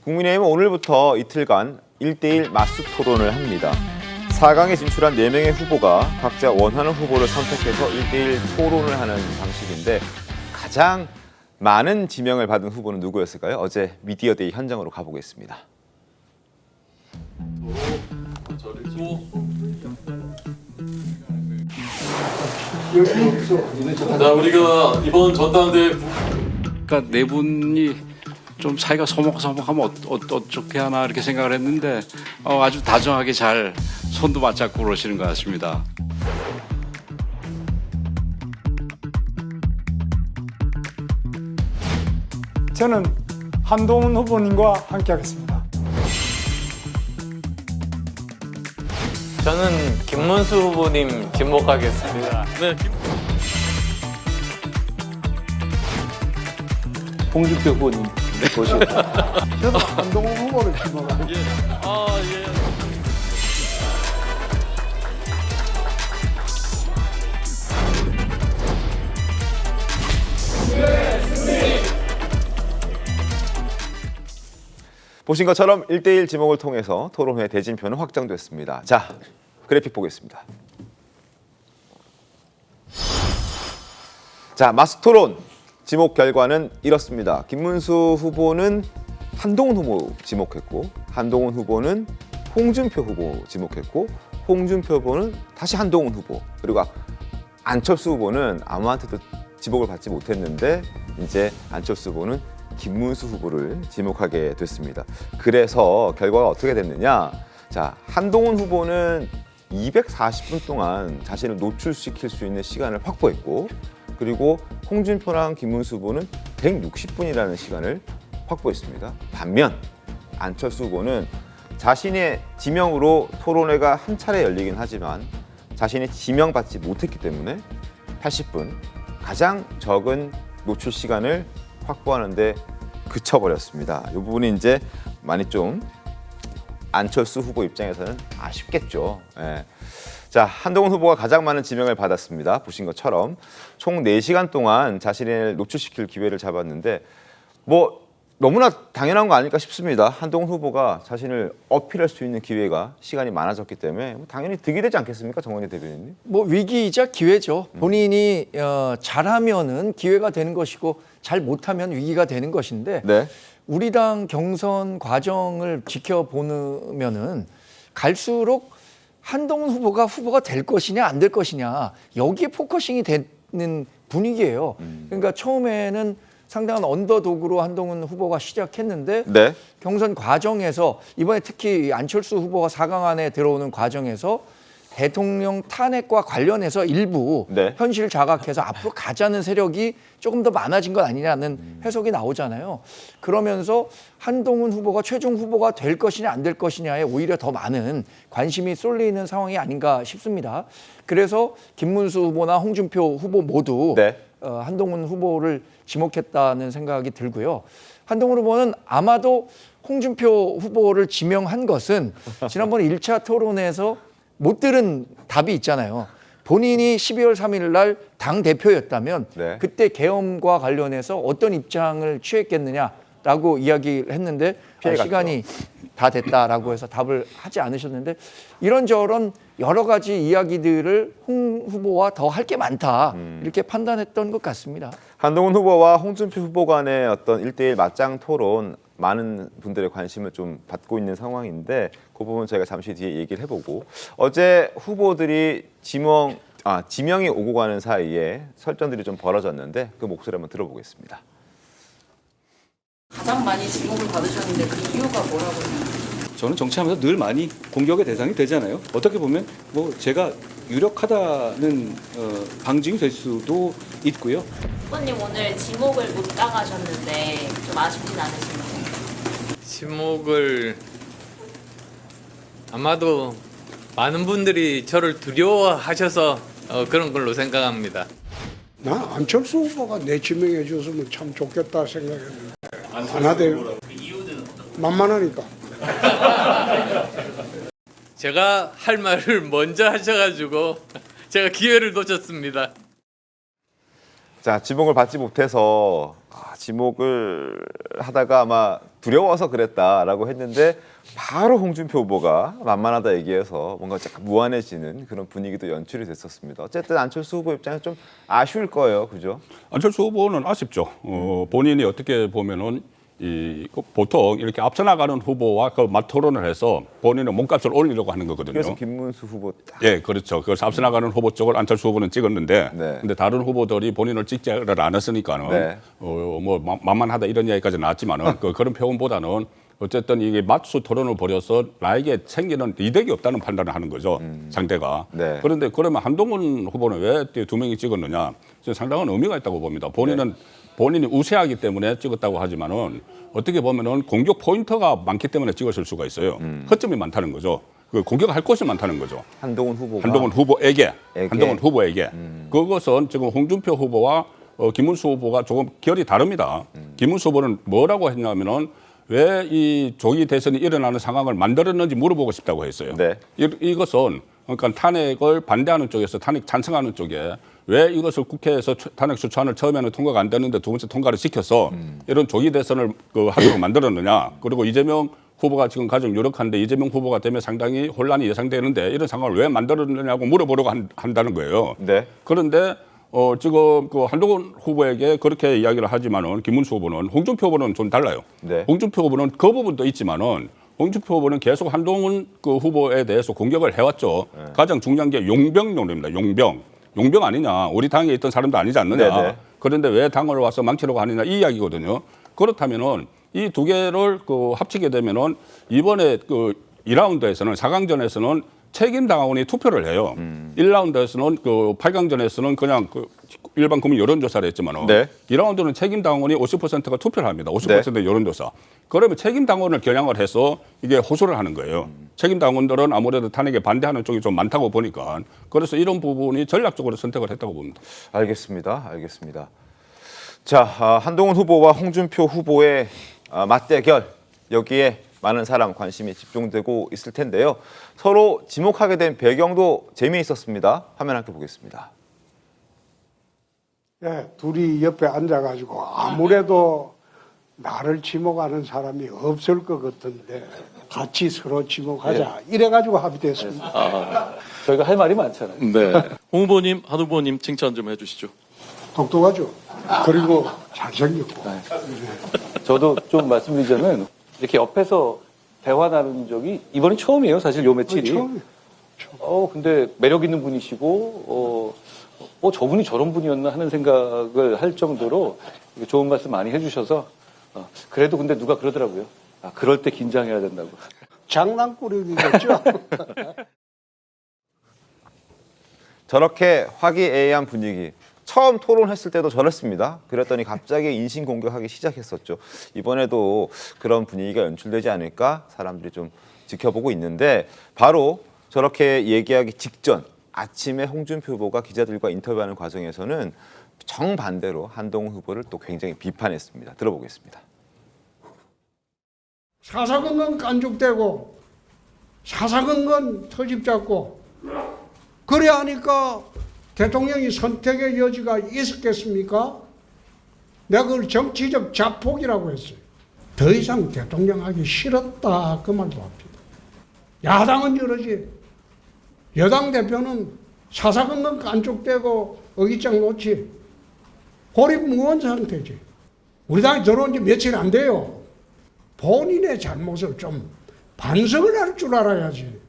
국민의힘은 오늘부터 이틀간 1대1 맞수 토론을 합니다. 4강에 진출한 4명의 후보가 각자 원하는 후보를 선택해서 1대1 토론을 하는 방식인데 가장 많은 지명을 받은 후보는 누구였을까요? 어제 미디어데이 현장으로 가보겠습니다. 자, 우리가 이번 전당대회 그러니까 네 분이 좀 사이가 서먹서먹하면 어떻게 하나 이렇게 생각을 했는데 아주 다정하게 잘 손도 맞잡고 그러시는 것 같습니다. 저는 한동훈 후보님과 함께하겠습니다. 저는 김문수 후보님 지목하겠습니다. 네, 홍준표 후보님 모시겠습니다. 저도 한동훈 후보를 지목하겠습니다. 보신 것처럼 1대1 지목을 통해서 토론회 대진표는 확정됐습니다. 자, 그래픽 보겠습니다. 자, 맞수 토론 지목 결과는 이렇습니다. 김문수 후보는 한동훈 후보 지목했고, 한동훈 후보는 홍준표 후보 지목했고, 홍준표 후보는 다시 한동훈 후보, 그리고 안철수 후보는 아무한테도 지목을 받지 못했는데 이제 안철수 후보는 김문수 후보를 지목하게 됐습니다. 그래서 결과가 어떻게 됐느냐? 자, 한동훈 후보는 240분 동안 자신을 노출시킬 수 있는 시간을 확보했고, 그리고 홍준표랑 김문수 후보는 160분이라는 시간을 확보했습니다. 반면 안철수 후보는 자신의 지명으로 토론회가 한 차례 열리긴 하지만 자신이 지명받지 못했기 때문에 80분, 가장 적은 노출 시간을 확보하는데 그쳐버렸습니다. 이 부분이 이제 많이 좀 안철수 후보 입장에서는 아쉽겠죠. 예. 자, 한동훈 후보가 가장 많은 지명을 받았습니다. 보신 것처럼 총 4시간 동안 자신을 노출시킬 기회를 잡았는데 뭐 너무나 당연한 거 아닐까 싶습니다. 한동훈 후보가 자신을 어필할 수 있는 기회가 시간이 많아졌기 때문에 당연히 득이 되지 않겠습니까, 정원희 대변인님? 뭐 위기이자 기회죠. 본인이 잘하면은 기회가 되는 것이고 잘 못하면 위기가 되는 것인데 네. 우리 당 경선 과정을 지켜보면은 갈수록 한동훈 후보가 될 것이냐 안 될 것이냐 여기에 포커싱이 되는 분위기예요. 그러니까 처음에는 상당한 언더독으로 한동훈 후보가 시작했는데 네. 경선 과정에서 이번에 특히 안철수 후보가 4강 안에 들어오는 과정에서 대통령 탄핵과 관련해서 일부 네. 현실 자각해서 앞으로 가자는 세력이 조금 더 많아진 것 아니냐는 해석이 나오잖아요. 그러면서 한동훈 후보가 최종 후보가 될 것이냐 안 될 것이냐에 오히려 더 많은 관심이 쏠리는 상황이 아닌가 싶습니다. 그래서 김문수 후보나 홍준표 후보 모두 네. 한동훈 후보를 지목했다는 생각이 들고요. 한동훈 후보는 아마도 홍준표 후보를 지명한 것은 지난번에 1차 토론에서 못 들은 답이 있잖아요. 본인이 12월 3일 날 당대표였다면 네. 그때 계엄과 관련해서 어떤 입장을 취했겠느냐라고 이야기를 했는데 시간이 다 됐다라고 해서 답을 하지 않으셨는데 이런저런 여러 가지 이야기들을 홍 후보와 더 할 게 많다 이렇게 판단했던 것 같습니다. 한동훈 후보와 홍준표 후보 간의 어떤 1대1 맞짱 토론 많은 분들의 관심을 좀 받고 있는 상황인데 그 부분 저희가 잠시 뒤에 얘기를 해보고 어제 후보들이 지명이 오고 가는 사이에 설전들이 좀 벌어졌는데 그 목소리 한번 들어보겠습니다. 가장 많이 지목을 받으셨는데 그 이유가 뭐라고 생각하세요? 저는 정치하면서 늘 많이 공격의 대상이 되잖아요. 어떻게 보면 뭐 제가 유력하다는 방증이 될 수도 있고요. 후보님 오늘 지목을 못 따가셨는데 좀 아쉽진 않으신가요? 지목을 아마도 많은 분들이 저를 두려워하셔서 그런 걸로 생각합니다. 난 안철수 후보가 내 지명해 줬으면 참 좋겠다 생각했는데 안 하대요. 만만하니까. 제가 할 말을 먼저 하셔가지고 제가 기회를 놓쳤습니다. 자, 지목을 받지 못해서 지목을 하다가 아마 두려워서 그랬다라고 했는데 바로 홍준표 후보가 만만하다 얘기해서 뭔가 약간 무안해지는 그런 분위기도 연출이 됐었습니다. 어쨌든 안철수 후보 입장에서 좀 아쉬울 거예요, 그죠? 안철수 후보는 아쉽죠. 본인이 어떻게 보면은 보통 이렇게 앞서 나가는 후보와 그 맞토론을 해서 본인은 몸값을 올리려고 하는 거거든요. 그래서 김문수 후보 딱. 예, 그렇죠. 그래서 앞서 나가는 후보 쪽을 안철수 후보는 찍었는데, 네. 근데 다른 후보들이 본인을 찍지를 않았으니까는 네. 뭐 만만하다 이런 이야기까지 나왔지만은 그런 표현보다는 어쨌든 이게 맞수 토론을 벌여서 나에게 생기는 이득이 없다는 판단을 하는 거죠. 상대가. 네. 그런데 그러면 한동훈 후보는 왜 두 명이 찍었느냐? 저는 상당한 의미가 있다고 봅니다. 본인이 우세하기 때문에 찍었다고 하지만은 어떻게 보면은 공격 포인트가 많기 때문에 찍었을 수가 있어요. 허점이 많다는 거죠. 그 공격할 곳이 많다는 거죠. 한동훈 후보가. 한동훈 후보에게. 그것은 지금 홍준표 후보와 김문수 후보가 조금 결이 다릅니다. 김문수 후보는 뭐라고 했냐면은 왜 이 조기 대선이 일어나는 상황을 만들었는지 물어보고 싶다고 했어요. 네. 이것은 그러니까 탄핵을 반대하는 쪽에서 탄핵 찬성하는 쪽에 왜 이것을 국회에서 탄핵 소추안을 처음에는 통과가 안 되는데 두 번째 통과를 시켜서 이런 조기 대선을 하도록 만들었느냐. 그리고 이재명 후보가 지금 가장 유력한데 이재명 후보가 되면 상당히 혼란이 예상되는데 이런 상황을 왜 만들었느냐고 물어보려고 한다는 거예요. 네. 그런데 지금 그 한동훈 후보에게 그렇게 이야기를 하지만은 김문수 후보는 홍준표 후보는 좀 달라요. 네. 홍준표 후보는 그 부분도 있지만은 홍준표 후보는 계속 한동훈 그 후보에 대해서 공격을 해왔죠. 네. 가장 중요한 게 용병론입니다. 용병 아니냐. 우리 당에 있던 사람도 아니지 않느냐. 네네. 그런데 왜 당을 와서 망치려고 하느냐 이 이야기거든요. 그렇다면은 이 두 개를 합치게 되면은 이번에 2라운드에서는 4강전에서는 책임 당원이 투표를 해요. 1라운드에서는 8강전에서는 그냥 일반 국민 여론조사를 했지만 네. 2라운드는 책임 당원이 50%가 투표를 합니다. 50% 여론조사. 그러면 책임 당원을 겨냥을 해서 이게 호소를 하는 거예요. 책임 당원들은 아무래도 탄핵에 반대하는 쪽이 좀 많다고 보니까 그래서 이런 부분이 전략적으로 선택을 했다고 봅니다. 알겠습니다. 자, 한동훈 후보와 홍준표 후보의 맞대결 여기에 많은 사람 관심이 집중되고 있을 텐데요. 서로 지목하게 된 배경도 재미있었습니다. 화면 함께 보겠습니다. 예, 둘이 옆에 앉아가지고 아무래도 나를 지목하는 사람이 없을 것 같은데 같이 서로 지목하자 이래가지고 합의됐습니다. 저희가 할 말이 많잖아요. 네. 홍 후보님, 한 후보님 칭찬 좀 해주시죠. 똑똑하죠. 그리고 잘생겼고. 저도 좀 말씀드리자면 이렇게 옆에서 대화 나눈 적이 이번이 처음이에요. 사실 요 며칠이. 처음이에요. 근데 매력 있는 분이시고 저분이 저런 분이었나 하는 생각을 할 정도로 좋은 말씀 많이 해주셔서 그래도 근데 누가 그러더라고요. 그럴 때 긴장해야 된다고. 장난꾸러기겠죠. 저렇게 화기애애한 분위기. 처음 토론했을 때도 저랬습니다. 그랬더니 갑자기 인신공격하기 시작했었죠. 이번에도 그런 분위기가 연출되지 않을까 사람들이 좀 지켜보고 있는데 바로 저렇게 얘기하기 직전 아침에 홍준표 후보가 기자들과 인터뷰하는 과정에서는 정반대로 한동훈 후보를 또 굉장히 비판했습니다. 들어보겠습니다. 사사건건 깐죽대고 사사건건 터집 잡고 그래 하니까 대통령이 선택의 여지가 있었겠습니까? 내가 그걸 정치적 자폭이라고 했어요. 더 이상 대통령 하기 싫었다 그 말도 합니다. 야당은 저러지. 여당 대표는 사사건건 깐죽대고 어깃장 놓지. 고립무원 상태지. 우리 당에 들어온 지 며칠 안 돼요. 본인의 잘못을 좀 반성을 할 줄 알아야지.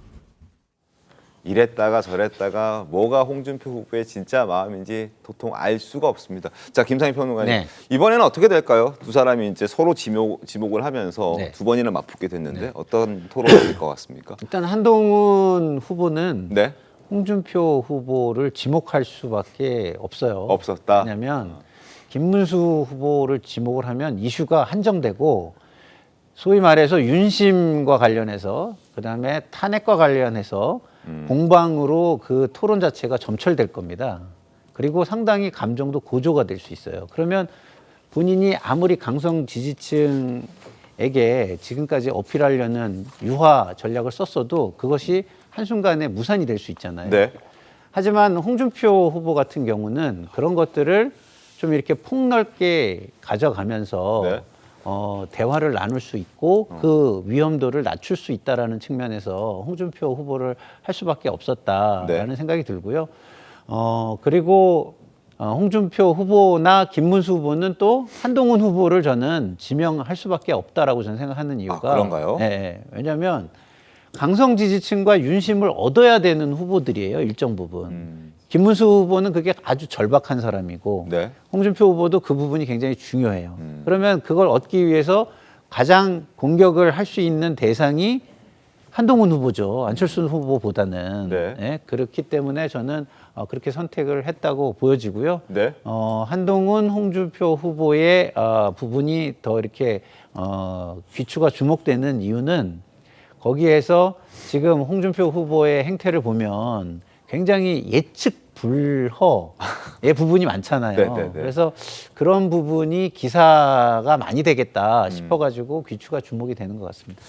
이랬다가 저랬다가 뭐가 홍준표 후보의 진짜 마음인지 도통 알 수가 없습니다. 자, 김상희 평론가님. 네. 이번에는 어떻게 될까요? 두 사람이 이제 서로 지목을 하면서 네. 두 번이나 맞붙게 됐는데 어떤 토론이 될 것 같습니까? 일단 한동훈 후보는 네. 홍준표 후보를 지목할 수밖에 없어요. 없었다. 왜냐하면 김문수 후보를 지목을 하면 이슈가 한정되고 소위 말해서 윤심과 관련해서 그다음에 탄핵과 관련해서 공방으로 그 토론 자체가 점철될 겁니다. 그리고 상당히 감정도 고조가 될 수 있어요. 그러면 본인이 아무리 강성 지지층에게 지금까지 어필하려는 유화 전략을 썼어도 그것이 한순간에 무산이 될 수 있잖아요. 네. 하지만 홍준표 후보 같은 경우는 그런 것들을 좀 이렇게 폭넓게 가져가면서 네. 대화를 나눌 수 있고 그 위험도를 낮출 수 있다라는 측면에서 홍준표 후보를 할 수밖에 없었다라는 네. 생각이 들고요. 그리고 홍준표 후보나 김문수 후보는 또 한동훈 후보를 저는 지명할 수밖에 없다라고 저는 생각하는 이유가 그런가요? 네, 왜냐하면 강성 지지층과 윤심을 얻어야 되는 후보들이에요, 일정 부분. 김문수 후보는 그게 아주 절박한 사람이고 네. 홍준표 후보도 그 부분이 굉장히 중요해요. 그러면 그걸 얻기 위해서 가장 공격을 할 수 있는 대상이 한동훈 후보죠. 안철수 후보보다는. 네. 네, 그렇기 때문에 저는 그렇게 선택을 했다고 보여지고요. 네. 한동훈, 홍준표 후보의 부분이 더 이렇게 귀추가 주목되는 이유는 거기에서 지금 홍준표 후보의 행태를 보면 굉장히 예측 불허의 부분이 많잖아요. 네, 네, 네. 그래서 그런 부분이 기사가 많이 되겠다 싶어가지고 귀추가 주목이 되는 것 같습니다.